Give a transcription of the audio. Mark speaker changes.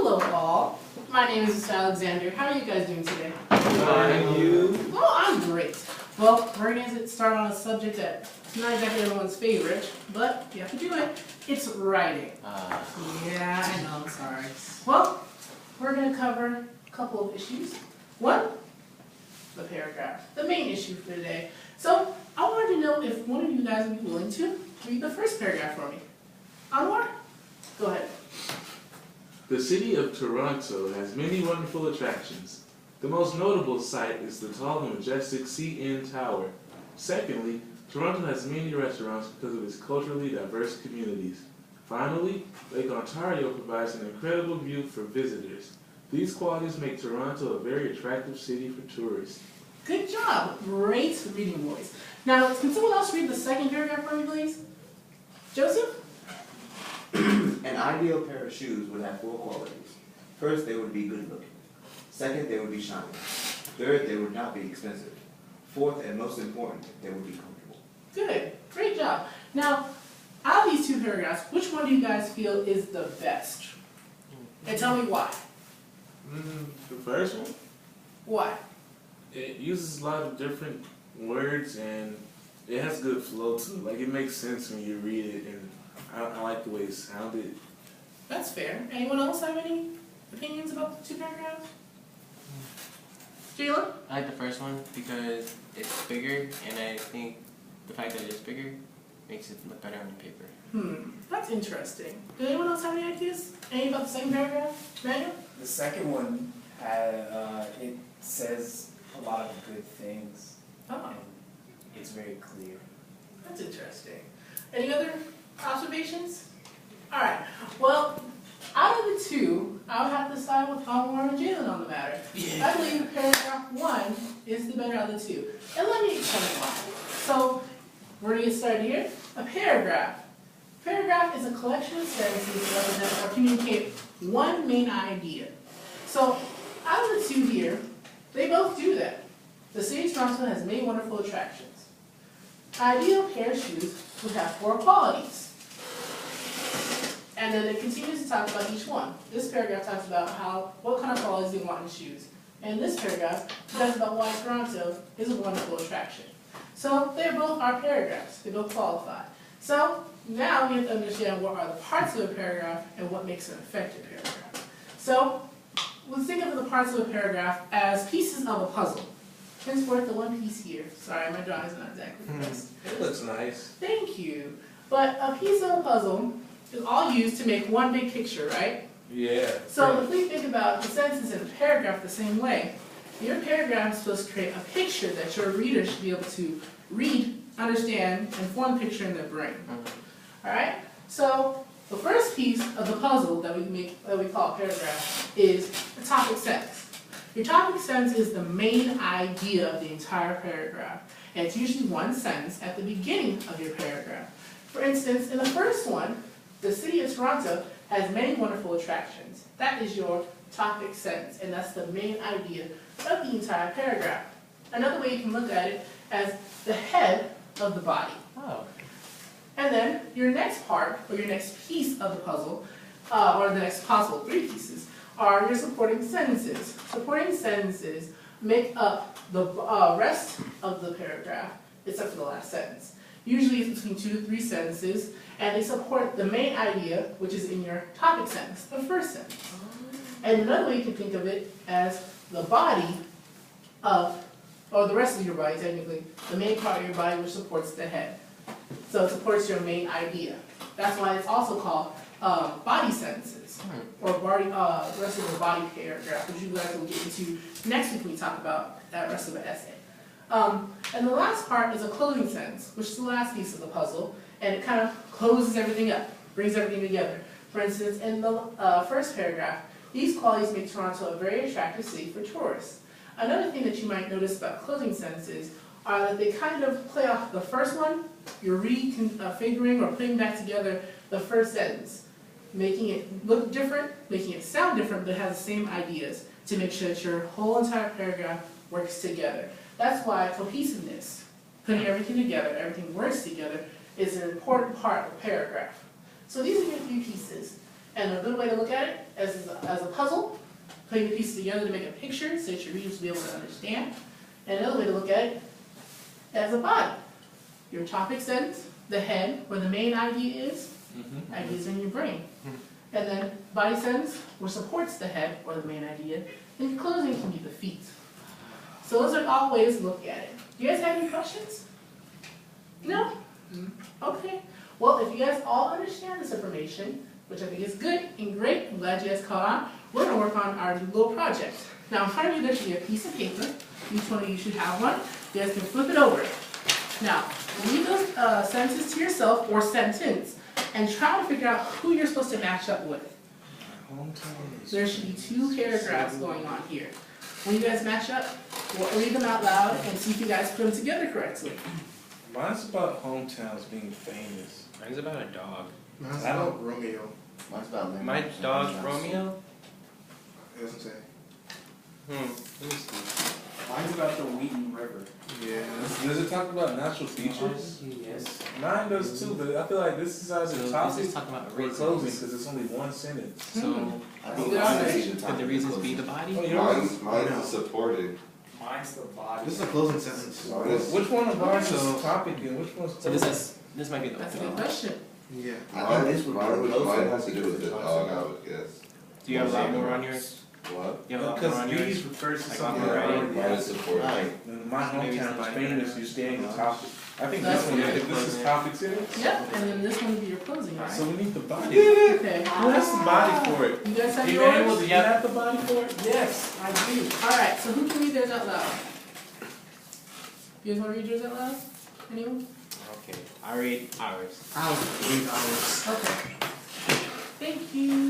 Speaker 1: Hello all, my name is Mr. Alexander. How are you guys doing today?
Speaker 2: Fine, you?
Speaker 1: Oh, I'm great. Well, we're going to start on a subject that's not exactly everyone's favorite, but you have to do it. It's writing. Yeah, I know, I'm sorry. Well, we're going to cover a couple of issues. One, the paragraph, the main issue for today. So, I wanted to know if one of you guys would be willing to read the first paragraph for me. Anwar, go ahead.
Speaker 2: The city of Toronto has many wonderful attractions. The most notable sight is the tall and majestic CN Tower. Secondly, Toronto has many restaurants because of its culturally diverse communities. Finally, Lake Ontario provides an incredible view for visitors. These qualities make Toronto a very attractive city for tourists.
Speaker 1: Good job. Great reading voice. Now, can someone else read the second paragraph for me, please? Joseph?
Speaker 3: An ideal pair of shoes would have 4 qualities. First, they would be good looking. Second, they would be shiny. Third, they would not be expensive. Fourth, and most important, they would be comfortable.
Speaker 1: Good. Great job. Now, out of these 2 paragraphs, which one do you guys feel is the best? And tell me why.
Speaker 2: The first one,
Speaker 1: Why?
Speaker 2: it uses a lot of different words and it has good flow to it. Like, it makes sense when you read it, and I like the way it sounded.
Speaker 1: That's fair. Anyone else have any opinions about the 2 paragraphs? Jalen?
Speaker 4: I like the first one because it's bigger, and I think the fact that it's bigger makes it look better on the paper.
Speaker 1: That's interesting. Did anyone else have any ideas? Any about the second paragraph? Daniel?
Speaker 5: The second one, it says a lot of good things,
Speaker 1: Oh,
Speaker 5: and it's very clear.
Speaker 1: that's interesting. Any other observations? Alright, well, out of the 2, I would have to side with Anwar and Jalen on the matter. I believe paragraph 1 is the better of the 2. And let me explain why. So, we're going to get started here. A paragraph. Paragraph is a collection of sentences that represent or communicate one main idea. So, out of the 2 here, they both do that. The city of Toronto has many wonderful attractions. Ideal pair of shoes would have 4 qualities. And then it continues to talk about each one. This paragraph talks about what kind of qualities you want in shoes. And this paragraph talks about why Toronto is a wonderful attraction. So they both are paragraphs. They both qualify. So now we have to understand what are the parts of a paragraph and what makes an effective paragraph. So let's think of the parts of a paragraph as pieces of a puzzle. Henceforth, the one piece here. Sorry, my drawing is not exactly the best.
Speaker 2: It looks nice.
Speaker 1: Thank you. But a piece of a puzzle is all used to make one big picture, right?
Speaker 2: Yeah.
Speaker 1: So if we think about the sentences in a paragraph the same way, your paragraph is supposed to create a picture that your reader should be able to read, understand, and form a picture in their brain. Alright? So the first piece of the puzzle that we call a paragraph is the topic sentence. Your topic sentence is the main idea of the entire paragraph. And it's usually one sentence at the beginning of your paragraph. For instance, in the first one, the city of Toronto has many wonderful attractions. That is your topic sentence, and that's the main idea of the entire paragraph. Another way you can look at it as the head of the body.
Speaker 4: Oh.
Speaker 1: And then your next part, or your next piece of the puzzle, or the next possible 3 pieces, are your supporting sentences. Supporting sentences make up the rest of the paragraph, except for the last sentence. Usually it's between 2 to 3 sentences, and they support the main idea, which is in your topic sentence, the first sentence. And another way you can think of it as the body of, or the rest of your body technically, the main part of your body which supports the head. So it supports your main idea. That's why it's also called body sentences, or the rest of the body paragraph, which you guys will get into next week when we talk about that rest of the essay. And the last part is a closing sentence, which is the last piece of the puzzle, and it kind of closes everything up, brings everything together. For instance, in the first paragraph, these qualities make Toronto a very attractive city for tourists. Another thing that you might notice about closing sentences are that they kind of play off the first one. You're reconfiguring or putting back together the first sentence, making it look different, making it sound different, but it has the same ideas to make sure that your whole entire paragraph works together. That's why cohesiveness, putting everything together, everything works together, is an important part of a paragraph. So these are your 3 pieces. And a good way to look at it as a puzzle, putting the pieces together to make a picture so that your readers will be able to understand. And another way to look at it as a body. Your topic sentence, the head, where the main idea is, ideas in your brain. And then body sentence, which supports the head or the main idea, and your closing can be the feet. So those are all ways to look at it. Do you guys have any questions? No? Okay. Well, if you guys all understand this information, which I think is good and great, I'm glad you guys caught on, we're going to work on our little project. Now in front of you there should be a piece of paper. Each one of you should have one. You guys can flip it over. Now, read those sentences to yourself, or sentence, and try to figure out who you're supposed to match up with. There should be 2 paragraphs going on here. When you guys match up, we'll read them out loud and see if you guys put them together correctly.
Speaker 2: Mine's about hometowns being famous.
Speaker 4: Mine's about a dog.
Speaker 6: Mine's
Speaker 2: I don't-
Speaker 6: about Romeo.
Speaker 3: Mine's about Lemon.
Speaker 4: My dog's Romeo?
Speaker 6: It doesn't say.
Speaker 4: Let me see.
Speaker 5: Mine's about the Wheaton River.
Speaker 2: Yeah. Does it talk about natural features?
Speaker 5: Yes.
Speaker 2: Mine does too, but I feel like this is either
Speaker 4: So this
Speaker 2: topic
Speaker 4: is talking about
Speaker 2: or
Speaker 4: reasons.
Speaker 2: closing because it's only one sentence.
Speaker 4: So,
Speaker 3: I think
Speaker 1: Good
Speaker 3: mine
Speaker 1: observation.
Speaker 3: is the
Speaker 4: could
Speaker 3: topic
Speaker 4: the
Speaker 3: of
Speaker 4: reasons be
Speaker 3: closing.
Speaker 4: the body?
Speaker 2: Oh, yours?
Speaker 7: Mine's the supporting.
Speaker 5: Mine's the body.
Speaker 6: This is a closing sentence.
Speaker 7: Mine is,
Speaker 2: Which one of ours
Speaker 4: So-
Speaker 2: is topic and which one's
Speaker 4: So
Speaker 2: closing?
Speaker 4: this might be the
Speaker 1: That's a
Speaker 4: one.
Speaker 1: good question.
Speaker 6: Yeah.
Speaker 3: I think this would be closer
Speaker 7: mine has to do
Speaker 3: because
Speaker 7: with the
Speaker 3: it talks
Speaker 7: dog, I
Speaker 3: about-
Speaker 7: would guess.
Speaker 4: Do you have a lot more on yours?
Speaker 7: What?
Speaker 4: You have a lot more
Speaker 2: Because
Speaker 4: on
Speaker 2: these
Speaker 4: yours?
Speaker 2: refers to
Speaker 4: Like
Speaker 2: something
Speaker 4: on the
Speaker 2: that
Speaker 4: right.
Speaker 2: already
Speaker 7: Mine is
Speaker 2: happened.
Speaker 7: supporting.
Speaker 3: Right.
Speaker 2: And my
Speaker 4: Maybe it's
Speaker 2: hometown is
Speaker 4: not
Speaker 2: famous, you stay in the topic. I think
Speaker 1: That's
Speaker 2: this one,
Speaker 1: good.
Speaker 2: if this is topic sentence.
Speaker 1: Yep, and then this one would be your closing,
Speaker 2: So
Speaker 1: right?
Speaker 2: we need the body.
Speaker 1: Okay.
Speaker 2: Who has the body for it?
Speaker 1: You guys have
Speaker 2: Emmanuel,
Speaker 1: yours?
Speaker 2: do you have the body for it?
Speaker 5: Yes, I do.
Speaker 1: Alright, so who can read theirs out loud? You guys want to read yours out loud? Anyone?
Speaker 4: Okay, I read ours.
Speaker 6: I'll read ours.
Speaker 1: Okay. Thank you.